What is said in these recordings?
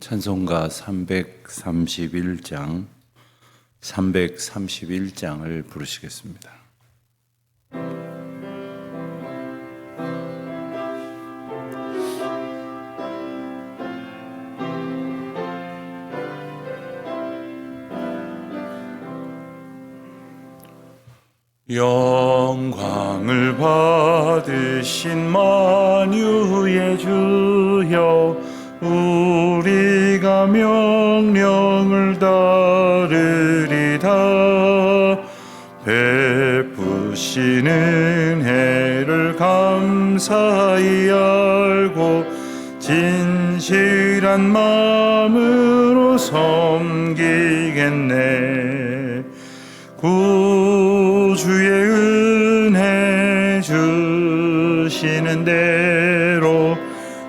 찬송가 331장을 부르시겠습니다. 영광을 받으신 만유의 주여, 우리가 명령을 따르리다. 베푸시는 해를 감사히 알고 진실한 마음으로 섬기겠네. 구주의 은혜 주시는 대로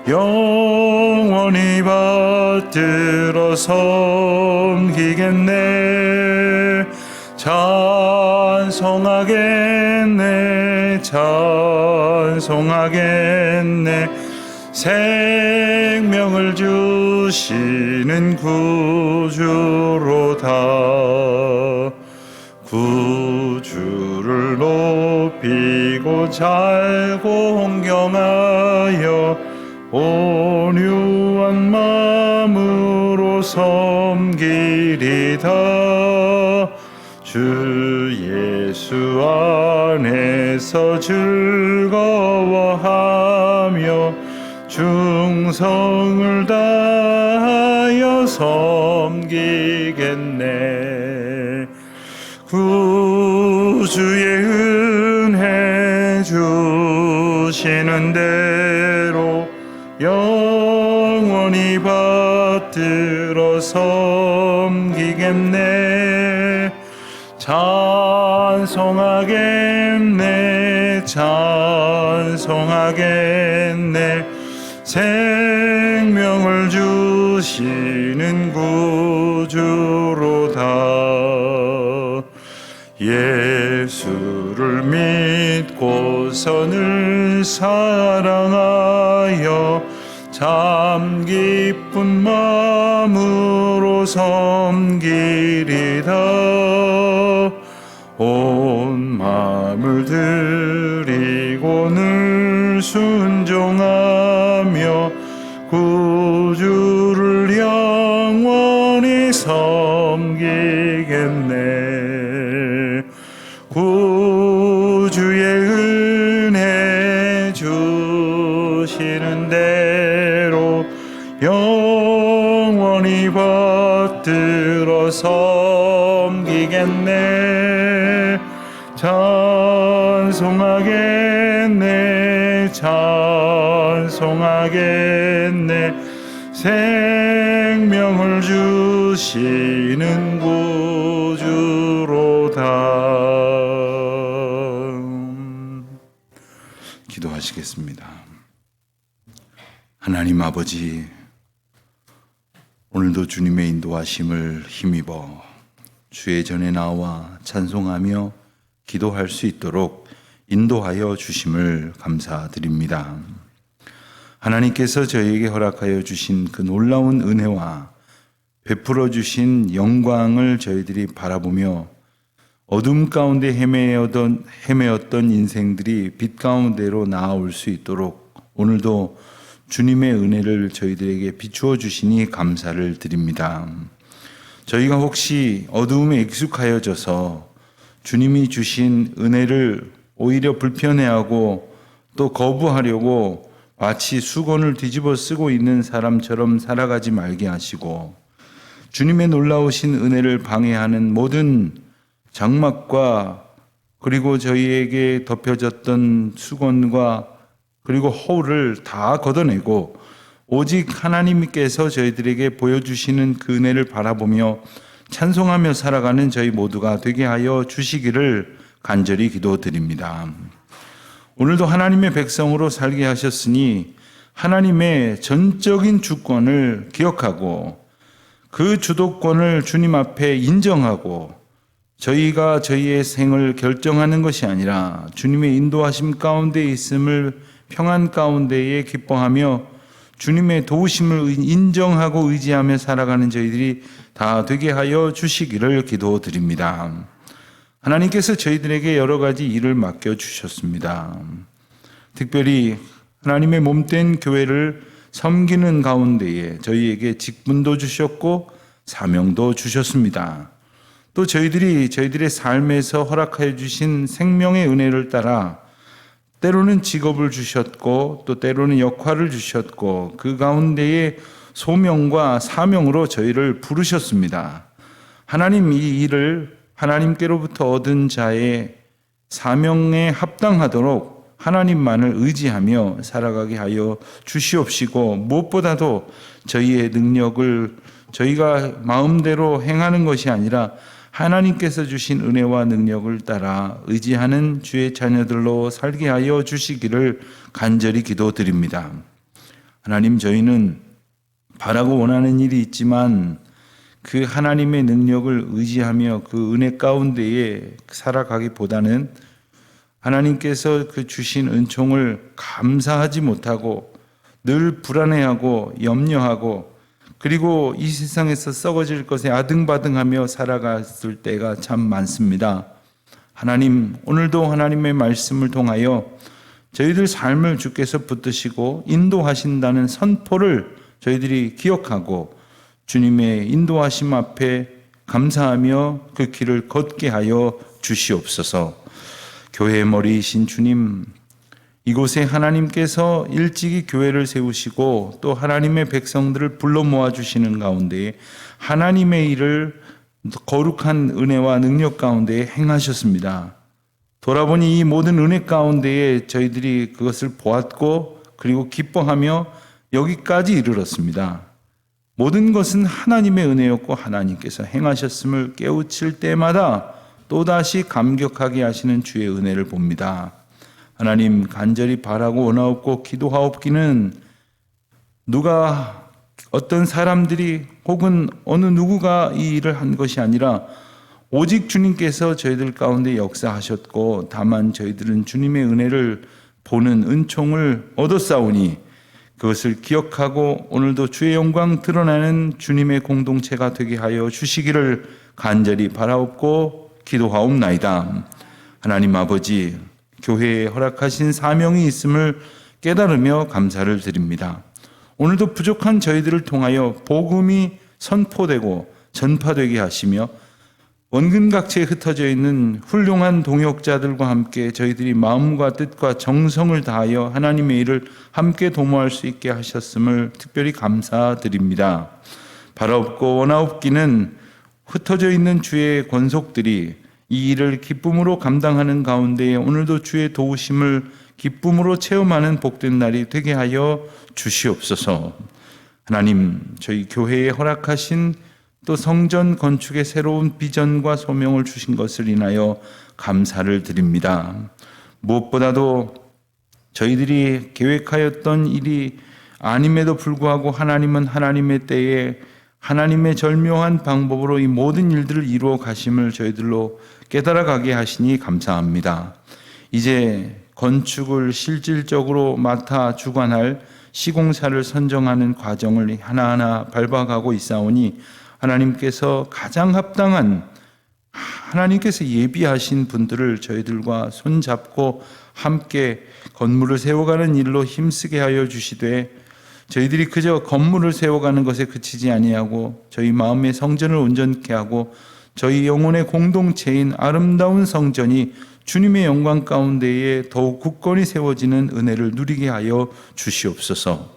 영원히 받들어 섬기겠네. 찬송하겠네. 생명을 주시는 구주로다. 구주를 높이고 잘 공경하여 온유한 마음으로 섬기리다. 주 예수 안에서 즐거워하며 충성을 다하여 섬기겠네. 구주의 은혜 주시는 대로 영원히 받들어 섬기겠네. 찬송하겠네. 생명을 주시는 구주로다. 예수를 믿고서 늘 사랑하여 참 기쁜 마음으로 섬기리다. 온 마음을 드리고 늘 순종하며 구주를 영원히 섬기겠네. 구주의 은혜 주시는 대로 영원히 받들어 섬기겠네. 찬송하겠네. 생명을 주시는 구주로다. 기도하시겠습니다. 하나님 아버지, 오늘도 주님의 인도하심을 힘입어 주의 전에 나와 찬송하며 기도할 수 있도록 인도하여 주심을 감사드립니다. 하나님께서 저희에게 허락하여 주신 그 놀라운 은혜와 베풀어 주신 영광을 저희들이 바라보며 어둠 가운데 헤매었던 인생들이 빛 가운데로 나아올 수 있도록 오늘도 주님의 은혜를 저희들에게 비추어 주시니 감사를 드립니다. 저희가 혹시 어두움에 익숙하여져서 주님이 주신 은혜를 오히려 불편해하고 또 거부하려고 마치 수건을 뒤집어 쓰고 있는 사람처럼 살아가지 말게 하시고, 주님의 놀라우신 은혜를 방해하는 모든 장막과 그리고 저희에게 덮여졌던 수건과 그리고 허울을 다 걷어내고 오직 하나님께서 저희들에게 보여주시는 그 은혜를 바라보며 찬송하며 살아가는 저희 모두가 되게 하여 주시기를 간절히 기도드립니다. 오늘도 하나님의 백성으로 살게 하셨으니 하나님의 전적인 주권을 기억하고 그 주도권을 주님 앞에 인정하고 저희가 저희의 생을 결정하는 것이 아니라 주님의 인도하심 가운데 있음을 평안 가운데에 기뻐하며 주님의 도우심을 인정하고 의지하며 살아가는 저희들이 다 되게 하여 주시기를 기도드립니다. 하나님께서 저희들에게 여러 가지 일을 맡겨주셨습니다. 특별히 하나님의 몸된 교회를 섬기는 가운데에 저희에게 직분도 주셨고 사명도 주셨습니다. 또 저희들의 삶에서 허락하여 주신 생명의 은혜를 따라 때로는 직업을 주셨고 또 때로는 역할을 주셨고 그 가운데에 소명과 사명으로 저희를 부르셨습니다. 하나님 이 일을 하나님께로부터 얻은 자의 사명에 합당하도록 하나님만을 의지하며 살아가게 하여 주시옵시고 무엇보다도 저희의 능력을 저희가 마음대로 행하는 것이 아니라 하나님께서 주신 은혜와 능력을 따라 의지하는 주의 자녀들로 살게 하여 주시기를 간절히 기도드립니다. 하나님, 저희는 바라고 원하는 일이 있지만 그 하나님의 능력을 의지하며 그 은혜 가운데에 살아가기보다는 하나님께서 그 주신 은총을 감사하지 못하고 늘 불안해하고 염려하고 그리고 이 세상에서 썩어질 것에 아등바등하며 살아갔을 때가 참 많습니다. 하나님, 오늘도 하나님의 말씀을 통하여 저희들 삶을 주께서 붙드시고 인도하신다는 선포를 저희들이 기억하고 주님의 인도하심 앞에 감사하며 그 길을 걷게 하여 주시옵소서. 교회의 머리이신 주님, 이곳에 하나님께서 일찍이 교회를 세우시고 또 하나님의 백성들을 불러 모아주시는 가운데 하나님의 일을 거룩한 은혜와 능력 가운데 행하셨습니다. 돌아보니 이 모든 은혜 가운데에 저희들이 그것을 보았고 그리고 기뻐하며 여기까지 이르렀습니다. 모든 것은 하나님의 은혜였고 하나님께서 행하셨음을 깨우칠 때마다 또다시 감격하게 하시는 주의 은혜를 봅니다. 하나님, 간절히 바라고 원하옵고 기도하옵기는 누가 어떤 사람들이 혹은 어느 누구가 이 일을 한 것이 아니라 오직 주님께서 저희들 가운데 역사하셨고 다만 저희들은 주님의 은혜를 보는 은총을 얻었사오니 그것을 기억하고 오늘도 주의 영광 드러나는 주님의 공동체가 되게 하여 주시기를 간절히 바라옵고 기도하옵나이다. 하나님 아버지, 교회에 허락하신 사명이 있음을 깨달으며 감사를 드립니다. 오늘도 부족한 저희들을 통하여 복음이 선포되고 전파되게 하시며 원근각지에 흩어져 있는 훌륭한 동역자들과 함께 저희들이 마음과 뜻과 정성을 다하여 하나님의 일을 함께 도모할 수 있게 하셨음을 특별히 감사드립니다. 바라옵고 원하옵기는 흩어져 있는 주의 권속들이 이 일을 기쁨으로 감당하는 가운데 오늘도 주의 도우심을 기쁨으로 체험하는 복된 날이 되게 하여 주시옵소서. 하나님, 저희 교회에 허락하신 또 성전 건축의 새로운 비전과 소명을 주신 것을 인하여 감사를 드립니다. 무엇보다도 저희들이 계획하였던 일이 아님에도 불구하고 하나님은 하나님의 때에 하나님의 절묘한 방법으로 이 모든 일들을 이루어 가심을 저희들로 깨달아가게 하시니 감사합니다. 이제 건축을 실질적으로 맡아 주관할 시공사를 선정하는 과정을 하나하나 밟아가고 있사오니 하나님께서 가장 합당한 하나님께서 예비하신 분들을 저희들과 손잡고 함께 건물을 세워가는 일로 힘쓰게 하여 주시되 저희들이 그저 건물을 세워가는 것에 그치지 아니하고 저희 마음의 성전을 온전케 하고 저희 영혼의 공동체인 아름다운 성전이 주님의 영광 가운데에 더욱 굳건히 세워지는 은혜를 누리게 하여 주시옵소서.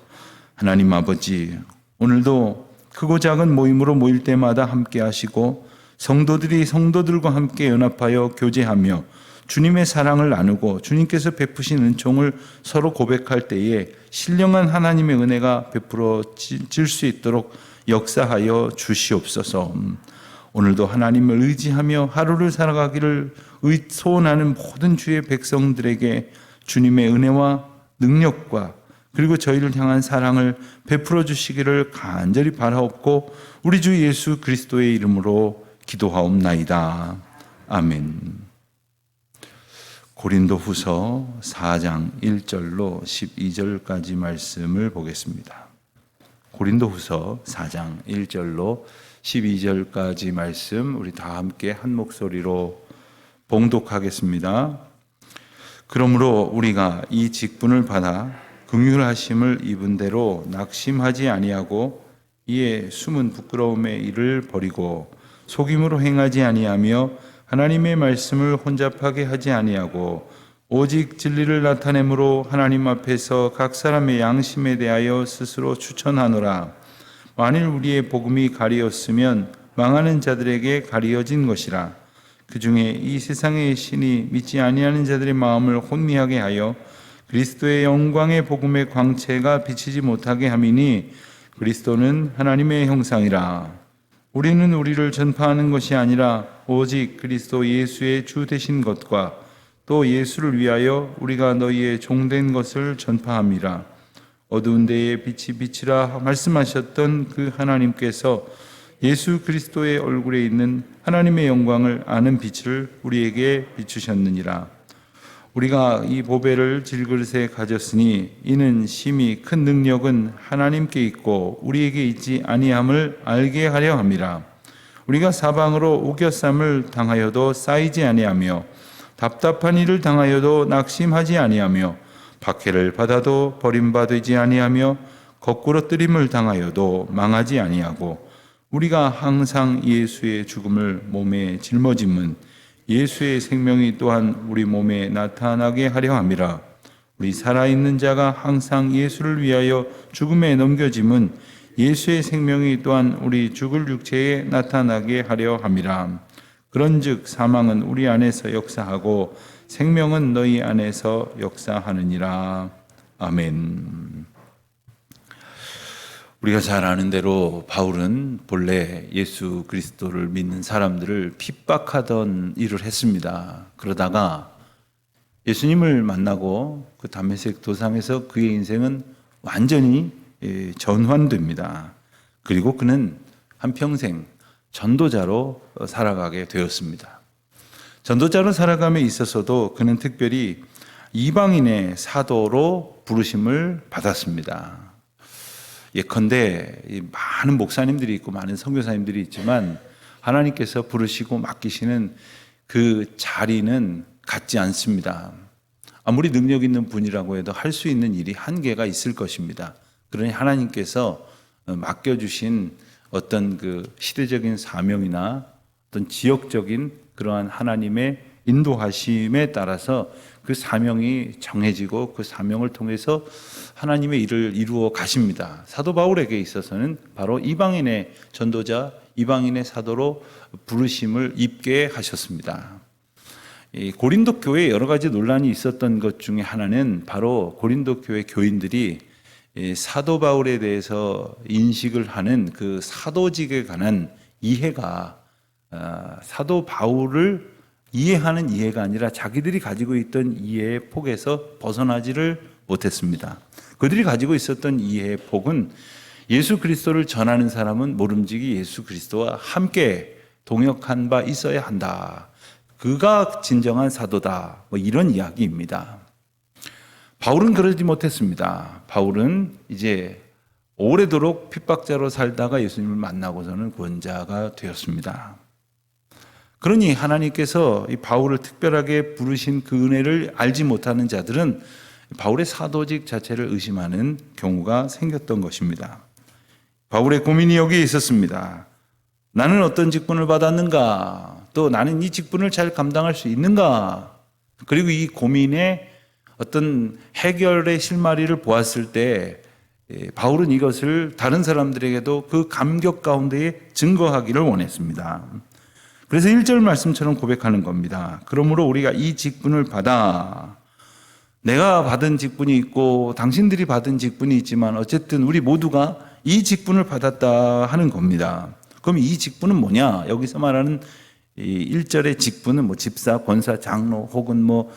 하나님 아버지, 오늘도 크고 작은 모임으로 모일 때마다 함께 하시고 성도들이 성도들과 함께 연합하여 교제하며 주님의 사랑을 나누고 주님께서 베푸신 은총을 서로 고백할 때에 신령한 하나님의 은혜가 베풀어질 수 있도록 역사하여 주시옵소서. 오늘도 하나님을 의지하며 하루를 살아가기를 소원하는 모든 주의 백성들에게 주님의 은혜와 능력과 그리고 저희를 향한 사랑을 베풀어 주시기를 간절히 바라옵고 우리 주 예수 그리스도의 이름으로 기도하옵나이다. 아멘. 고린도후서 4장 1절로 12절까지 말씀을 보겠습니다. 고린도후서 4장 1절로 12절까지 말씀 우리 다 함께 한 목소리로 봉독하겠습니다. 그러므로 우리가 이 직분을 받아 긍휼하심을 입은 대로 낙심하지 아니하고 이에 숨은 부끄러움의 일을 버리고 속임으로 행하지 아니하며 하나님의 말씀을 혼잡하게 하지 아니하고 오직 진리를 나타내므로 하나님 앞에서 각 사람의 양심에 대하여 스스로 추천하노라. 만일 우리의 복음이 가리었으면 망하는 자들에게 가리어진 것이라. 그 중에 이 세상의 신이 믿지 아니하는 자들의 마음을 혼미하게 하여 그리스도의 영광의 복음의 광채가 비치지 못하게 함이니 그리스도는 하나님의 형상이라. 우리는 우리를 전파하는 것이 아니라 오직 그리스도 예수의 주 되신 것과 또 예수를 위하여 우리가 너희의 종된 것을 전파함이라. 어두운 데에 빛이 비치라 말씀하셨던 그 하나님께서 예수 그리스도의 얼굴에 있는 하나님의 영광을 아는 빛을 우리에게 비추셨느니라. 우리가 이 보배를 질그릇에 가졌으니 이는 심히 큰 능력은 하나님께 있고 우리에게 있지 아니함을 알게 하려 함이라. 우리가 사방으로 우겨쌈을 당하여도 쌓이지 아니하며 답답한 일을 당하여도 낙심하지 아니하며 박해를 받아도 버림받지 아니하며 거꾸로 뜨림을 당하여도 망하지 아니하고 우리가 항상 예수의 죽음을 몸에 짊어짐은 예수의 생명이 또한 우리 몸에 나타나게 하려 함이라. 우리 살아있는 자가 항상 예수를 위하여 죽음에 넘겨짐은 예수의 생명이 또한 우리 죽을 육체에 나타나게 하려 함이라. 그런즉 사망은 우리 안에서 역사하고 생명은 너희 안에서 역사하느니라. 아멘. 우리가 잘 아는 대로 바울은 본래 예수 그리스도를 믿는 사람들을 핍박하던 일을 했습니다. 그러다가 예수님을 만나고 그 다메섹 도상에서 그의 인생은 완전히 전환됩니다. 그리고 그는 한평생 전도자로 살아가게 되었습니다. 전도자로 살아감에 있어서도 그는 특별히 이방인의 사도로 부르심을 받았습니다. 예컨대 많은 목사님들이 있고 많은 선교사님들이 있지만 하나님께서 부르시고 맡기시는 그 자리는 같지 않습니다. 아무리 능력 있는 분이라고 해도 할 수 있는 일이 한계가 있을 것입니다. 그러니 하나님께서 맡겨주신 어떤 그 시대적인 사명이나 어떤 지역적인 그러한 하나님의 인도하심에 따라서 그 사명이 정해지고 그 사명을 통해서 하나님의 일을 이루어 가십니다. 사도 바울에게 있어서는 바로 이방인의 전도자, 이방인의 사도로 부르심을 입게 하셨습니다. 이 고린도 교회에 여러 가지 논란이 있었던 것 중에 하나는 바로 고린도 교회 교인들이 사도 바울에 대해서 인식을 하는 그 사도직에 관한 이해가 사도 바울을 이해하는 이해가 아니라 자기들이 가지고 있던 이해의 폭에서 벗어나지를 못했습니다. 그들이 가지고 있었던 이해의 폭은 예수 그리스도를 전하는 사람은 모름지기 예수 그리스도와 함께 동역한 바 있어야 한다. 그가 진정한 사도다. 뭐 이런 이야기입니다. 바울은 그러지 못했습니다. 바울은 이제 오래도록 핍박자로 살다가 예수님을 만나고서는 구원자가 되었습니다. 그러니 하나님께서 이 바울을 특별하게 부르신 그 은혜를 알지 못하는 자들은 바울의 사도직 자체를 의심하는 경우가 생겼던 것입니다. 바울의 고민이 여기에 있었습니다. 나는 어떤 직분을 받았는가? 또 나는 이 직분을 잘 감당할 수 있는가? 그리고 이 고민의 어떤 해결의 실마리를 보았을 때 바울은 이것을 다른 사람들에게도 그 감격 가운데에 증거하기를 원했습니다. 그래서 1절 말씀처럼 고백하는 겁니다. 그러므로 우리가 이 직분을 받아, 내가 받은 직분이 있고 당신들이 받은 직분이 있지만 어쨌든 우리 모두가 이 직분을 받았다 하는 겁니다. 그럼 이 직분은 뭐냐? 여기서 말하는 이 1절의 직분은 뭐 집사, 권사, 장로 혹은 뭐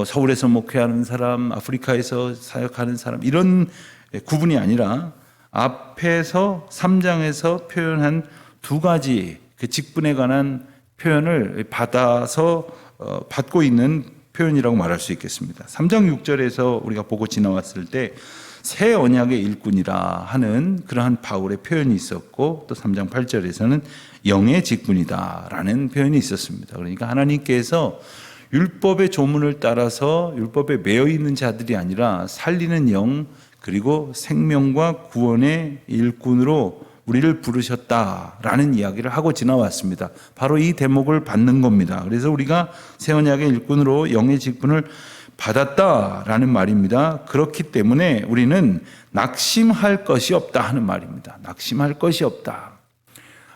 서울에서 목회하는 사람, 아프리카에서 사역하는 사람 이런 구분이 아니라 앞에서 3장에서 표현한 두 가지 그 직분에 관한 표현을 받고 있는 표현이라고 말할 수 있겠습니다. 3장 6절에서 우리가 보고 지나왔을 때 새 언약의 일꾼이라 하는 그러한 바울의 표현이 있었고, 또 3장 8절에서는 영의 직분이다라는 표현이 있었습니다. 그러니까 하나님께서 율법의 조문을 따라서 율법에 매여 있는 자들이 아니라 살리는 영, 그리고 생명과 구원의 일꾼으로 우리를 부르셨다라는 이야기를 하고 지나왔습니다. 바로 이 대목을 받는 겁니다. 그래서 우리가 새 언약의 일꾼으로 영의 직분을 받았다라는 말입니다. 그렇기 때문에 우리는 낙심할 것이 없다 하는 말입니다. 낙심할 것이 없다.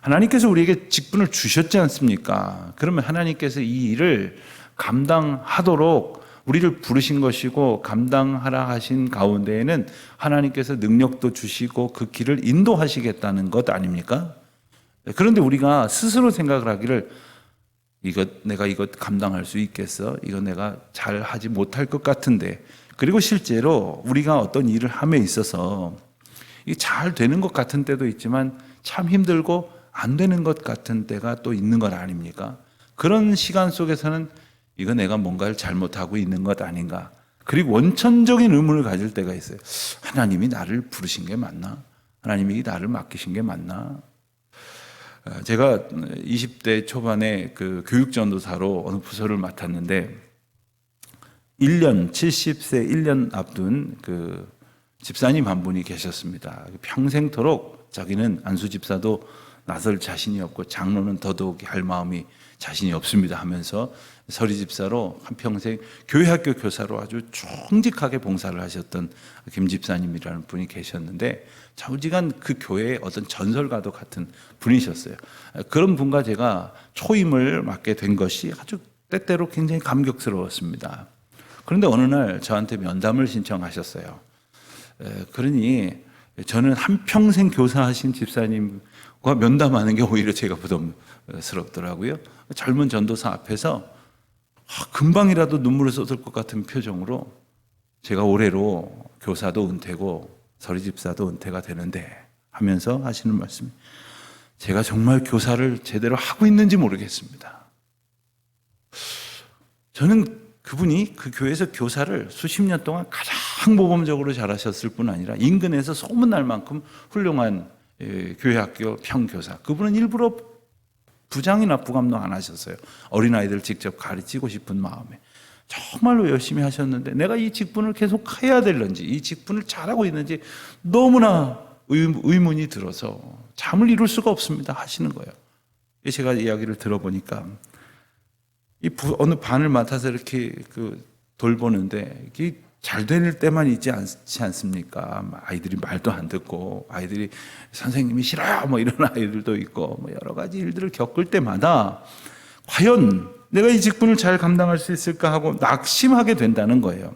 하나님께서 우리에게 직분을 주셨지 않습니까? 그러면 하나님께서 이 일을 감당하도록 우리를 부르신 것이고, 감당하라 하신 가운데에는 하나님께서 능력도 주시고 그 길을 인도하시겠다는 것 아닙니까? 그런데 우리가 스스로 생각을 하기를, 내가 이거 감당할 수 있겠어? 이거 내가 잘 하지 못할 것 같은데. 그리고 실제로 우리가 어떤 일을 함에 있어서 이게 잘 되는 것 같은 때도 있지만 참 힘들고 안 되는 것 같은 때가 또 있는 것 아닙니까? 그런 시간 속에서는 이거 내가 뭔가를 잘못하고 있는 것 아닌가? 그리고 원천적인 의문을 가질 때가 있어요. 하나님이 나를 부르신 게 맞나? 하나님이 나를 맡기신 게 맞나? 제가 20대 초반에 그 교육전도사로 어느 부서를 맡았는데 1년, 70세 1년 앞둔 그 집사님 한 분이 계셨습니다. 평생토록 자기는 안수 집사도 나설 자신이 없고 장로는 더더욱 할 마음이 자신이 없습니다 하면서 서리 집사로 한평생 교회학교 교사로 아주 충직하게 봉사를 하셨던 김 집사님이라는 분이 계셨는데, 좌우지간 그 교회의 어떤 전설과도 같은 분이셨어요. 그런 분과 제가 초임을 맡게 된 것이 아주 때때로 굉장히 감격스러웠습니다. 그런데 어느 날 저한테 면담을 신청하셨어요. 그러니 저는 한평생 교사하신 집사님과 면담하는 게 오히려 제가 부담스럽더라고요. 젊은 전도사 앞에서 금방이라도 눈물을 쏟을 것 같은 표정으로 제가 올해로 교사도 은퇴고 서리 집사도 은퇴가 되는데 하면서 하시는 말씀이, 제가 정말 교사를 제대로 하고 있는지 모르겠습니다. 저는 그분이 그 교회에서 교사를 수십 년 동안 가장 모범적으로 잘하셨을 뿐 아니라 인근에서 소문날 만큼 훌륭한 교회학교 평교사, 그분은 일부러 부장이나 부감독 안 하셨어요. 어린아이들 직접 가르치고 싶은 마음에 정말로 열심히 하셨는데, 내가 이 직분을 계속 해야 될런지, 이 직분을 잘하고 있는지 너무나 의문이 들어서 잠을 이룰 수가 없습니다 하시는 거예요. 제가 이야기를 들어보니까 어느 반을 맡아서 이렇게 돌보는데 이게 잘 될 때만 있지 않지 않습니까? 아이들이 말도 안 듣고, 아이들이 선생님이 싫어요 뭐 이런 아이들도 있고, 뭐 여러 가지 일들을 겪을 때마다 과연 내가 이 직분을 잘 감당할 수 있을까 하고 낙심하게 된다는 거예요.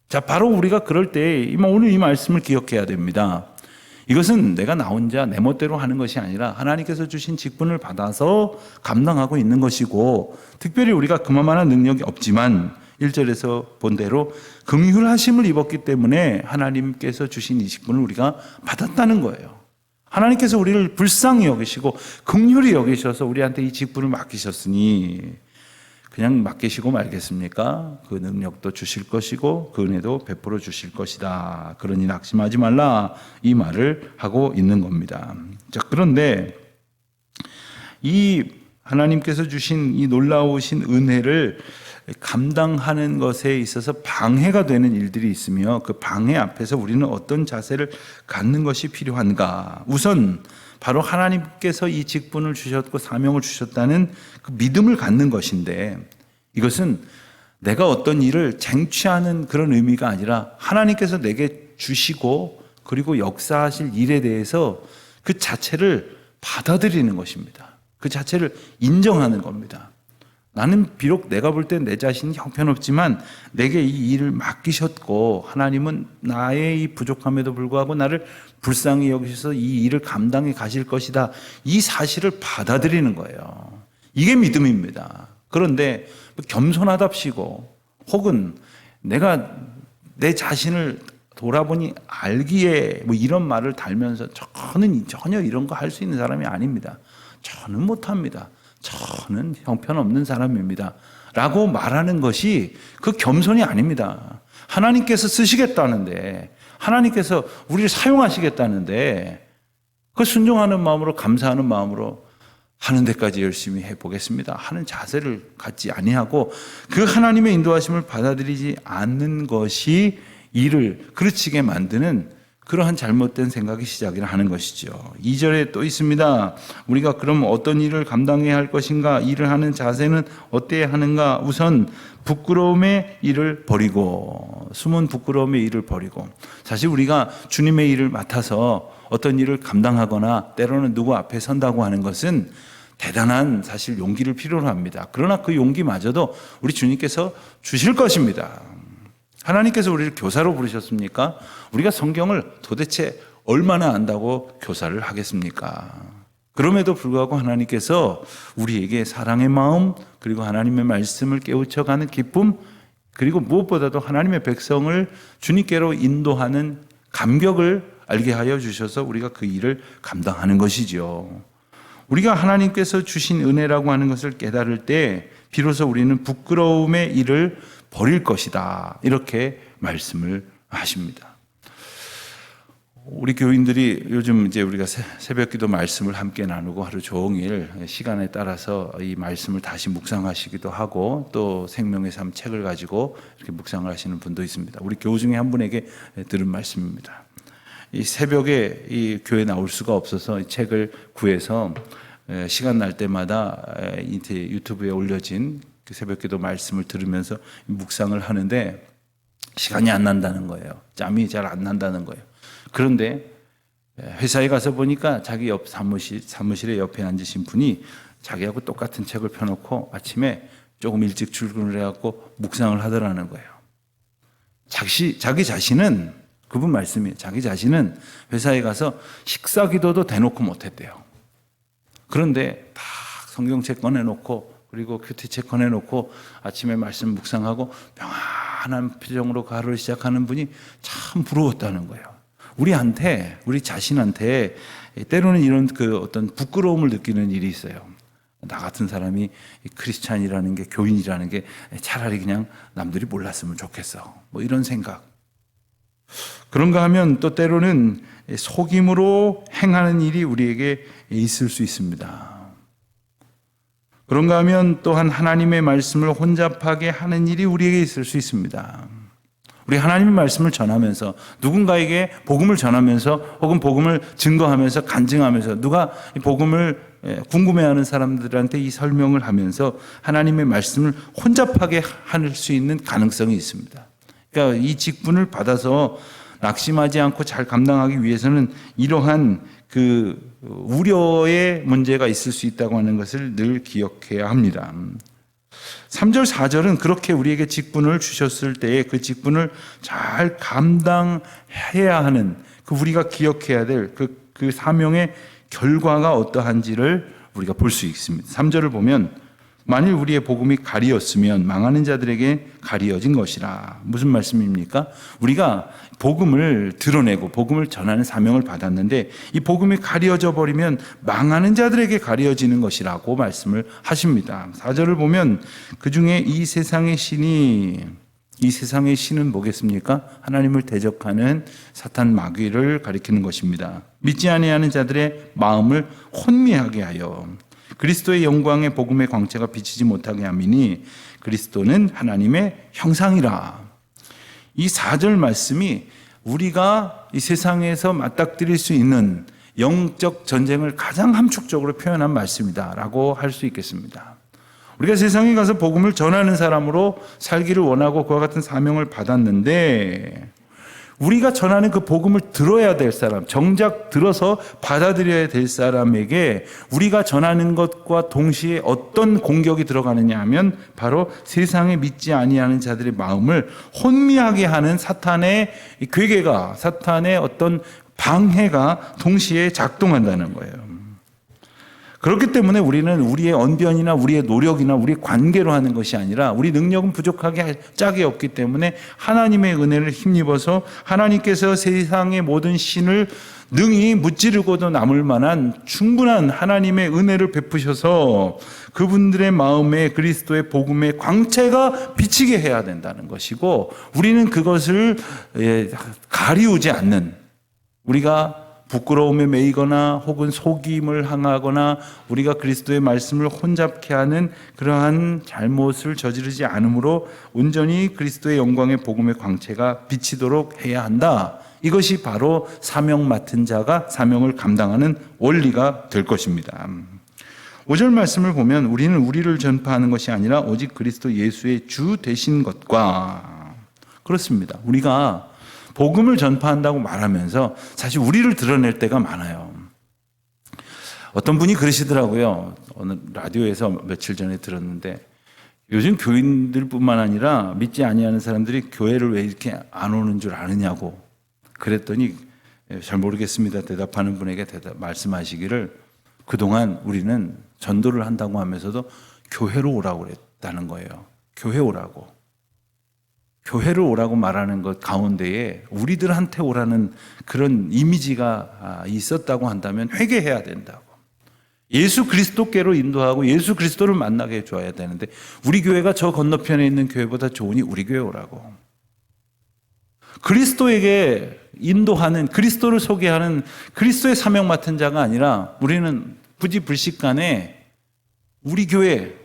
자, 바로 우리가 그럴 때 오늘 이 말씀을 기억해야 됩니다. 이것은 내가 나 혼자 내 멋대로 하는 것이 아니라 하나님께서 주신 직분을 받아서 감당하고 있는 것이고, 특별히 우리가 그만한 능력이 없지만 1절에서 본 대로 긍휼하심을 입었기 때문에 하나님께서 주신 이 직분을 우리가 받았다는 거예요. 하나님께서 우리를 불쌍히 여기시고 긍휼히 여기셔서 우리한테 이 직분을 맡기셨으니 그냥 맡기시고 말겠습니까? 그 능력도 주실 것이고 그 은혜도 베풀어 주실 것이다. 그러니 낙심하지 말라, 이 말을 하고 있는 겁니다. 자, 그런데 이 하나님께서 주신 이 놀라우신 은혜를 감당하는 것에 있어서 방해가 되는 일들이 있으며, 그 방해 앞에서 우리는 어떤 자세를 갖는 것이 필요한가? 우선 바로 하나님께서 이 직분을 주셨고 사명을 주셨다는 그 믿음을 갖는 것인데, 이것은 내가 어떤 일을 쟁취하는 그런 의미가 아니라 하나님께서 내게 주시고 그리고 역사하실 일에 대해서 그 자체를 받아들이는 것입니다. 그 자체를 인정하는 겁니다. 나는 비록 내가 볼 땐 내 자신이 형편없지만 내게 이 일을 맡기셨고, 하나님은 나의 이 부족함에도 불구하고 나를 불쌍히 여기셔서 이 일을 감당해 가실 것이다, 이 사실을 받아들이는 거예요. 이게 믿음입니다. 그런데 겸손하답시고 혹은 내가 내 자신을 돌아보니 알기에 뭐 이런 말을 달면서 저는 전혀 이런 거 할 수 있는 사람이 아닙니다. 저는 못합니다. 저는 형편없는 사람입니다 라고 말하는 것이 그 겸손이 아닙니다. 하나님께서 쓰시겠다는데, 하나님께서 우리를 사용하시겠다는데, 그 순종하는 마음으로, 감사하는 마음으로 하는 데까지 열심히 해보겠습니다 하는 자세를 갖지 아니하고 그 하나님의 인도하심을 받아들이지 않는 것이 일을 그르치게 만드는 그러한 잘못된 생각이 시작이라 하는 것이죠. 2절에 또 있습니다. 우리가 그럼 어떤 일을 감당해야 할 것인가? 일을 하는 자세는 어때야 하는가? 우선 부끄러움의 일을 버리고, 숨은 부끄러움의 일을 버리고, 사실 우리가 주님의 일을 맡아서 어떤 일을 감당하거나 때로는 누구 앞에 선다고 하는 것은 대단한 사실 용기를 필요로 합니다. 그러나 그 용기마저도 우리 주님께서 주실 것입니다. 하나님께서 우리를 교사로 부르셨습니까? 우리가 성경을 도대체 얼마나 안다고 교사를 하겠습니까? 그럼에도 불구하고 하나님께서 우리에게 사랑의 마음, 그리고 하나님의 말씀을 깨우쳐가는 기쁨, 그리고 무엇보다도 하나님의 백성을 주님께로 인도하는 감격을 알게 하여 주셔서 우리가 그 일을 감당하는 것이죠. 우리가 하나님께서 주신 은혜라고 하는 것을 깨달을 때 비로소 우리는 부끄러움의 일을 버릴 것이다, 이렇게 말씀을 하십니다. 우리 교인들이 요즘 이제 우리가 새벽기도 말씀을 함께 나누고 하루 종일 시간에 따라서 이 말씀을 다시 묵상하시기도 하고 또 생명의 삶 책을 가지고 이렇게 묵상을 하시는 분도 있습니다. 우리 교우 중에 한 분에게 들은 말씀입니다. 이 새벽에 이 교회 나올 수가 없어서 이 책을 구해서 시간 날 때마다 유튜브에 올려진 그 새벽기도 말씀을 들으면서 묵상을 하는데 시간이 안 난다는 거예요. 짬이 잘 안 난다는 거예요. 그런데 회사에 가서 보니까 자기 옆 사무실에 옆에 앉으신 분이 자기하고 똑같은 책을 펴놓고 아침에 조금 일찍 출근을 해갖고 묵상을 하더라는 거예요. 자기 자신은, 그분 말씀이에요. 자기 자신은 회사에 가서 식사 기도도 대놓고 못했대요. 그런데 다 성경책 꺼내놓고 그리고 큐티책 꺼내놓고 아침에 말씀 묵상하고 평안한 표정으로 그 하루를 시작하는 분이 참 부러웠다는 거예요. 우리 자신한테 때로는 이런 그 어떤 부끄러움을 느끼는 일이 있어요. 나 같은 사람이 크리스찬이라는 게, 교인이라는 게 차라리 그냥 남들이 몰랐으면 좋겠어, 뭐 이런 생각. 그런가 하면 또 때로는 속임으로 행하는 일이 우리에게 있을 수 있습니다. 그런가 하면 또한 하나님의 말씀을 혼잡하게 하는 일이 우리에게 있을 수 있습니다. 우리 하나님의 말씀을 전하면서, 누군가에게 복음을 전하면서 혹은 복음을 증거하면서, 간증하면서, 누가 이 복음을 궁금해하는 사람들한테 이 설명을 하면서 하나님의 말씀을 혼잡하게 할 수 있는 가능성이 있습니다. 그러니까 이 직분을 받아서 낙심하지 않고 잘 감당하기 위해서는 이러한 그 우려의 문제가 있을 수 있다고 하는 것을 늘 기억해야 합니다. 3절, 4절은 그렇게 우리에게 직분을 주셨을 때에 그 직분을 잘 감당해야 하는, 그 우리가 기억해야 될 그 사명의 결과가 어떠한지를 우리가 볼 수 있습니다. 3절을 보면 만일 우리의 복음이 가리었으면 망하는 자들에게 가리어진 것이라. 무슨 말씀입니까? 우리가 복음을 드러내고 복음을 전하는 사명을 받았는데 이 복음이 가려져 버리면 망하는 자들에게 가려지는 것이라고 말씀을 하십니다. 4절을 보면 그중에 이 세상의 신은 뭐겠습니까? 하나님을 대적하는 사탄 마귀를 가리키는 것입니다. 믿지 아니하는 자들의 마음을 혼미하게 하여 그리스도의 영광의 복음의 광채가 비치지 못하게 함이니 그리스도는 하나님의 형상이라. 이 4절 말씀이 우리가 이 세상에서 맞닥뜨릴 수 있는 영적 전쟁을 가장 함축적으로 표현한 말씀이다라고 할 수 있겠습니다. 우리가 세상에 가서 복음을 전하는 사람으로 살기를 원하고 그와 같은 사명을 받았는데 우리가 전하는 그 복음을 들어야 될 사람, 정작 들어서 받아들여야 될 사람에게 우리가 전하는 것과 동시에 어떤 공격이 들어가느냐 하면 바로 세상에 믿지 아니하는 자들의 마음을 혼미하게 하는 사탄의 괴계가, 사탄의 어떤 방해가 동시에 작동한다는 거예요. 그렇기 때문에 우리는 우리의 언변이나 우리의 노력이나 우리의 관계로 하는 것이 아니라 우리 능력은 부족하게 할 짝이 없기 때문에 하나님의 은혜를 힘입어서 하나님께서 세상의 모든 신을 능히 무찌르고도 남을 만한 충분한 하나님의 은혜를 베푸셔서 그분들의 마음에 그리스도의 복음의 광채가 비치게 해야 된다는 것이고, 우리는 그것을 가리우지 않는, 우리가 부끄러움에 매이거나 혹은 속임을 항하거나 우리가 그리스도의 말씀을 혼잡케 하는 그러한 잘못을 저지르지 않으므로 온전히 그리스도의 영광의 복음의 광채가 비치도록 해야 한다. 이것이 바로 사명 맡은 자가 사명을 감당하는 원리가 될 것입니다. 5절 말씀을 보면 우리는 우리를 전파하는 것이 아니라 오직 그리스도 예수의 주 되신 것과, 그렇습니다. 우리가 복음을 전파한다고 말하면서 사실 우리를 드러낼 때가 많아요. 어떤 분이 그러시더라고요. 어느 라디오에서 며칠 전에 들었는데, 요즘 교인들뿐만 아니라 믿지 아니하는 사람들이 교회를 왜 이렇게 안 오는 줄 아느냐고 그랬더니, 잘 모르겠습니다 대답하는 분에게 말씀하시기를, 그동안 우리는 전도를 한다고 하면서도 교회로 오라고 그랬다는 거예요. 교회 오라고. 교회를 오라고 말하는 것 가운데에 우리들한테 오라는 그런 이미지가 있었다고 한다면 회개해야 된다고. 예수 그리스도께로 인도하고 예수 그리스도를 만나게 해줘야 되는데, 우리 교회가 저 건너편에 있는 교회보다 좋으니 우리 교회 오라고. 그리스도에게 인도하는, 그리스도를 소개하는 그리스도의 사명 맡은 자가 아니라 우리는 부지불식간에 우리 교회,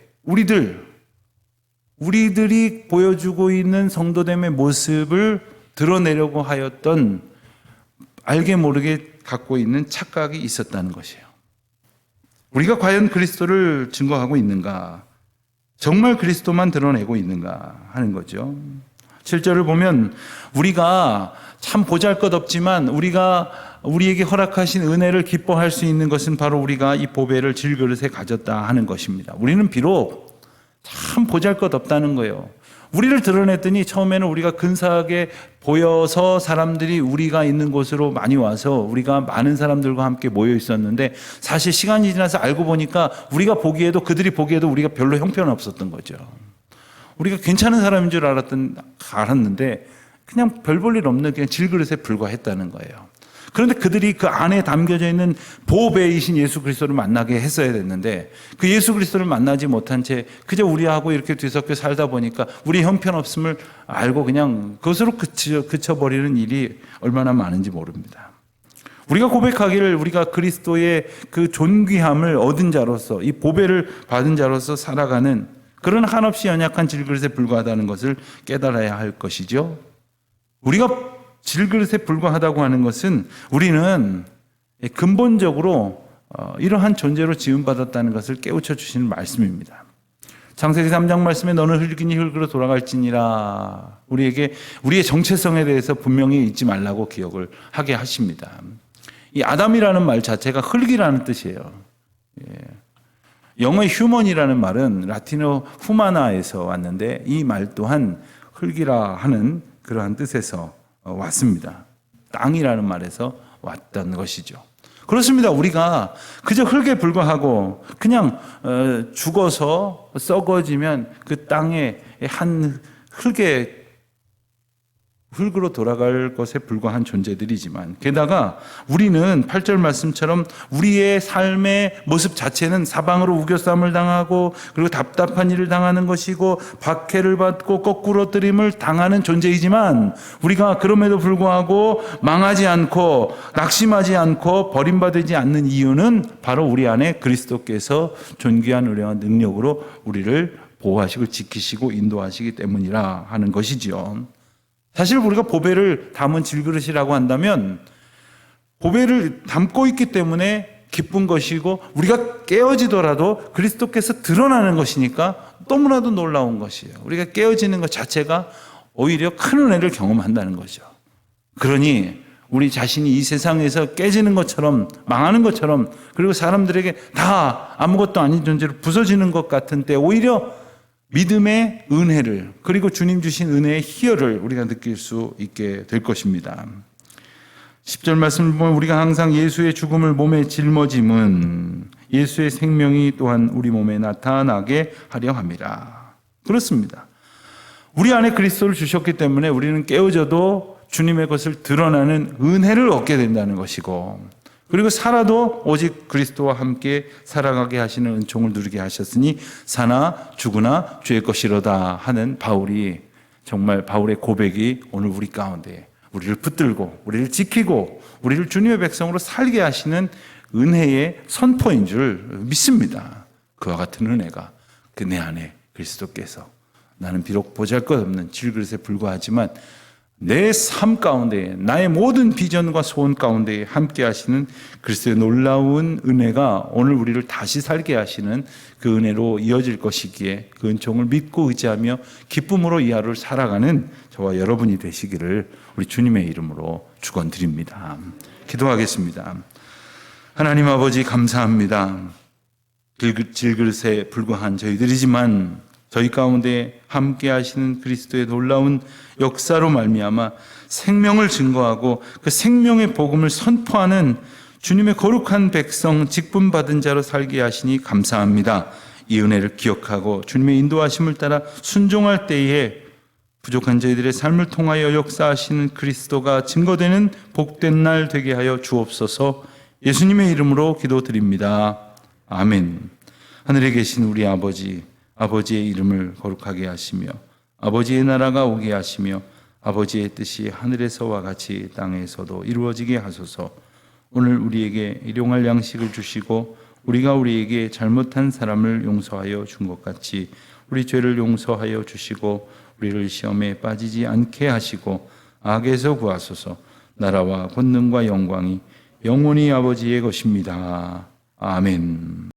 우리들이 보여주고 있는 성도됨의 모습을 드러내려고 하였던, 알게 모르게 갖고 있는 착각이 있었다는 것이에요. 우리가 과연 그리스도를 증거하고 있는가, 정말 그리스도만 드러내고 있는가 하는 거죠. 7절을 보면 우리가 참 보잘것없지만 우리에게 허락하신 은혜를 기뻐할 수 있는 것은 바로 우리가 이 보배를 질그릇에 가졌다 하는 것입니다. 우리는 비록 참 보잘것없다는 거예요. 우리를 드러냈더니 처음에는 우리가 근사하게 보여서 사람들이 우리가 있는 곳으로 많이 와서 우리가 많은 사람들과 함께 모여 있었는데, 사실 시간이 지나서 알고 보니까 그들이 보기에도 우리가 별로 형편없었던 거죠. 우리가 괜찮은 사람인 줄 알았는데 그냥 별 볼 일 없는 그냥 질그릇에 불과했다는 거예요. 그런데 그들이 그 안에 담겨져 있는 보배이신 예수 그리스도를 만나게 했어야 됐는데, 그 예수 그리스도를 만나지 못한 채 그저 우리하고 이렇게 뒤섞여 살다 보니까 우리 형편없음을 알고 그냥 그것으로 그쳐버리는 일이 얼마나 많은지 모릅니다. 우리가 고백하기를 우리가 그리스도의 그 존귀함을 얻은 자로서, 이 보배를 받은 자로서 살아가는 그런 한없이 연약한 질그릇에 불과하다는 것을 깨달아야 할 것이죠. 우리가 질그릇에 불과하다고 하는 것은 우리는 근본적으로 이러한 존재로 지음받았다는 것을 깨우쳐 주시는 말씀입니다. 창세기 3장 말씀에 너는 흙이니 흙으로 돌아갈지니라, 우리에게 우리의 정체성에 대해서 분명히 잊지 말라고 기억을 하게 하십니다. 이 아담이라는 말 자체가 흙이라는 뜻이에요. 영어의 휴먼이라는 말은 라틴어 후마나에서 왔는데, 이 말 또한 흙이라 하는 그러한 뜻에서 왔습니다. 땅이라는 말에서 왔던 것이죠. 그렇습니다. 우리가 그저 흙에 불과하고 그냥 죽어서 썩어지면 그 땅에 한 흙으로 돌아갈 것에 불과한 존재들이지만, 게다가 우리는 8절 말씀처럼 우리의 삶의 모습 자체는 사방으로 우겨싸움을 당하고 그리고 답답한 일을 당하는 것이고 박해를 받고 거꾸로 뜨림을 당하는 존재이지만, 우리가 그럼에도 불구하고 망하지 않고 낙심하지 않고 버림받지 않는 이유는 바로 우리 안에 그리스도께서 존귀한 은혜와 능력으로 우리를 보호하시고 지키시고 인도하시기 때문이라 하는 것이지요. 사실 우리가 보배를 담은 질그릇이라고 한다면 보배를 담고 있기 때문에 기쁜 것이고, 우리가 깨어지더라도 그리스도께서 드러나는 것이니까 너무나도 놀라운 것이에요. 우리가 깨어지는 것 자체가 오히려 큰 은혜를 경험한다는 거죠. 그러니 우리 자신이 이 세상에서 깨지는 것처럼, 망하는 것처럼, 그리고 사람들에게 다 아무것도 아닌 존재로 부서지는 것 같은 때 오히려 믿음의 은혜를, 그리고 주님 주신 은혜의 희열을 우리가 느낄 수 있게 될 것입니다. 10절 말씀을 보면 우리가 항상 예수의 죽음을 몸에 짊어짐은 예수의 생명이 또한 우리 몸에 나타나게 하려 함이라. 그렇습니다. 우리 안에 그리스도를 주셨기 때문에 우리는 깨어져도 주님의 것을 드러나는 은혜를 얻게 된다는 것이고, 그리고 살아도 오직 그리스도와 함께 살아가게 하시는 은총을 누리게 하셨으니 사나 죽으나 주의 것이로다 하는 정말 바울의 고백이 오늘 우리 가운데 우리를 붙들고 우리를 지키고 우리를 주님의 백성으로 살게 하시는 은혜의 선포인 줄 믿습니다. 그와 같은 은혜가 내 안에 그리스도께서, 나는 비록 보잘것없는 질그릇에 불과하지만 내 삶 가운데 나의 모든 비전과 소원 가운데 함께 하시는 그리스도의 놀라운 은혜가 오늘 우리를 다시 살게 하시는 그 은혜로 이어질 것이기에 그 은총을 믿고 의지하며 기쁨으로 이 하루를 살아가는 저와 여러분이 되시기를 우리 주님의 이름으로 축원드립니다. 기도하겠습니다. 하나님 아버지, 감사합니다. 질그릇에 불과한 저희들이지만 저희 가운데 함께 하시는 그리스도의 놀라운 역사로 말미암아 생명을 증거하고 그 생명의 복음을 선포하는 주님의 거룩한 백성, 직분받은 자로 살게 하시니 감사합니다. 이 은혜를 기억하고 주님의 인도하심을 따라 순종할 때에 부족한 저희들의 삶을 통하여 역사하시는 그리스도가 증거되는 복된 날 되게 하여 주옵소서. 예수님의 이름으로 기도드립니다. 아멘. 하늘에 계신 우리 아버지, 아버지의 이름을 거룩하게 하시며 아버지의 나라가 오게 하시며 아버지의 뜻이 하늘에서와 같이 땅에서도 이루어지게 하소서. 오늘 우리에게 일용할 양식을 주시고 우리가 우리에게 잘못한 사람을 용서하여 준 것 같이 우리 죄를 용서하여 주시고 우리를 시험에 빠지지 않게 하시고 악에서 구하소서. 나라와 권능과 영광이 영원히 아버지의 것입니다. 아멘.